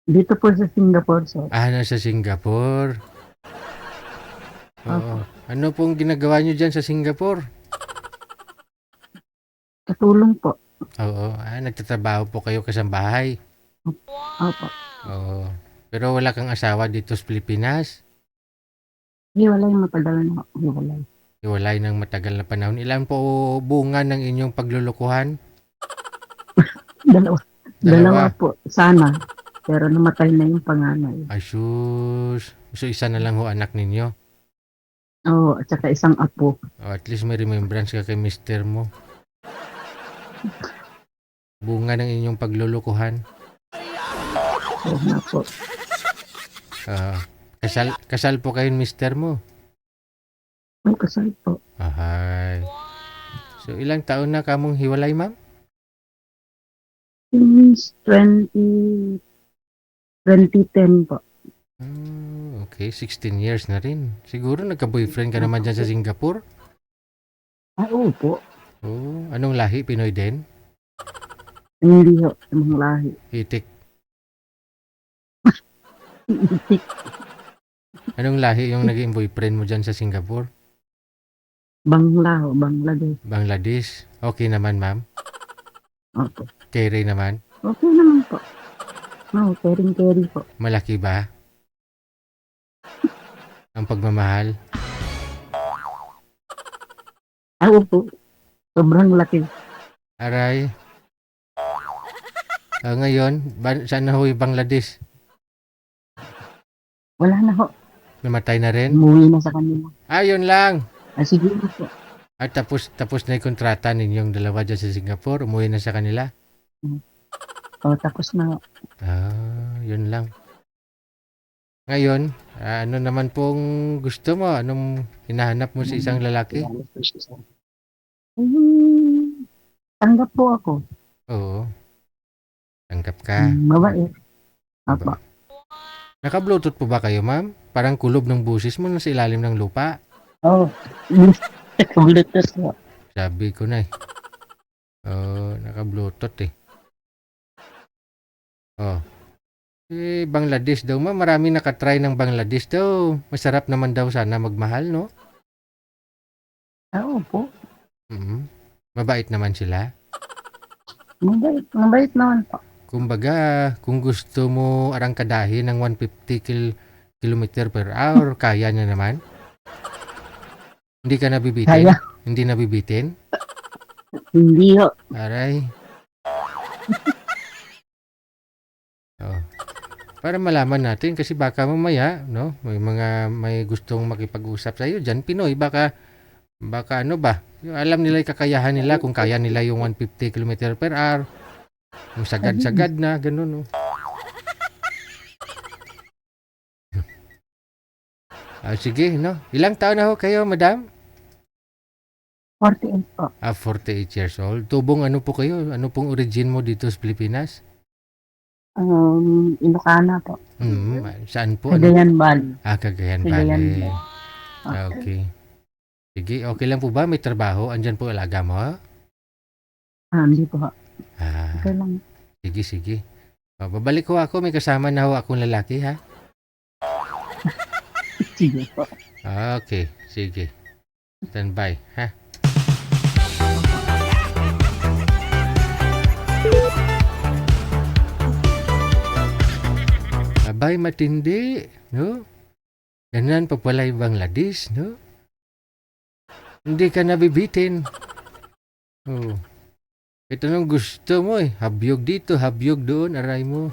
Dito po sa Singapore, sir. Nasa Singapore. Oo. Opo. Ano pong ginagawa nyo dyan sa Singapore? Katulong po. Oo. Nagtatrabaho po kayo kasambahay. Opo. Oo. Pero wala kang asawa dito sa Pilipinas? Hiwalay matagal na. Hiwalay. Iwalay ng matagal na panahon. Ilan po bunga ng inyong paglulukuhan? Dalawa. Dalawa Dalawa. po. Sana. Pero namatay na yung panganay. Ay, sus. So, isa na lang ho anak ninyo. Oo, at saka isang apo. At least may remembrance ka kay mister mo. Bunga ng inyong paglulukuhan. Oo nga po. Kasal po kayo mister mo. May kasal po. Ahay. So, ilang taon na kamong hiwalay, ma'am? Since 2010 po. Okay, 16 years na rin. Siguro nagka-boyfriend ka naman dyan sa Singapore? Oo po. Oh, anong lahi? Pinoy din? Hindi ho. Ang lahi. Itik. Itik. Anong lahi yung naging boyfriend mo dyan sa Singapore? Bangla ho. Bangladesh. Bangladesh? Okay naman, ma'am? Opo. Kere naman? Okay naman po. Oo, caring po. Malaki ba? Ang pagmamahal? Oo po. Sobrang laki. Aray. Ngayon, saan na ho yung Bangladesh? Wala na ho. Namatay na rin? Umuwi na sa kanila. Yun lang. Siguro po. Tapos na yung kontrata ninyong dalawa dyan sa Singapore? Umuwi na sa kanila? Tapos na ho. Yun lang. Ngayon, ano naman pong gusto mo? Anong hinahanap mo sa isang lalaki? Tanggap po ako. Oo. Tanggap ka. Mabait. Apa. Naka-Bluetooth po ba kayo, ma'am? Parang kulob ng busis mo nasa ilalim ng lupa. Oo. Bluetooth po. Sabi ko na eh. Naka-Bluetooth eh. Bangladesh daw, ma'am. Marami nakatry ng Bangladesh daw. Masarap naman daw sana magmahal, no? Oo po. Mabait naman sila. Mabait naman po. Kumbaga, kung gusto mo arangkadahin ng 150 kilometer per hour, kaya niya naman. Hindi ka nabibitin? Kaya. Hindi nabibitin? Hindi ho. Aray. Para malaman natin kasi baka mamaya, no, may gustong makipag-usap sa iyo diyan, Pinoy, baka ano ba? Alam nila 'yung kakayahan nila kung kaya nila 'yung 150 kilometer per hour. Yung sagad-sagad na ganun, no. Sige, no. Ilang taon na ho kayo, madam? 48 po. 48 years old. Tubong ano po kayo? Ano pong origin mo dito sa Pilipinas? Ilocana po. Saan po? Cagayan Valley. Cagayan Valley. Okay. Sige, okay lang po ba? May trabaho? Andyan po alaga mo? Hindi po ho. Okay lang. Sige. Babalik ko ako. May kasama na ho akong lalaki, ha? Sige po. Okay, sige. Stand by, ha? Abay, matindi, no? Ganyan pa pala yung Bangladesh, no? Hindi ka nabibitin. Ito nung gusto mo eh. Habyog dito, habyog doon, aray mo.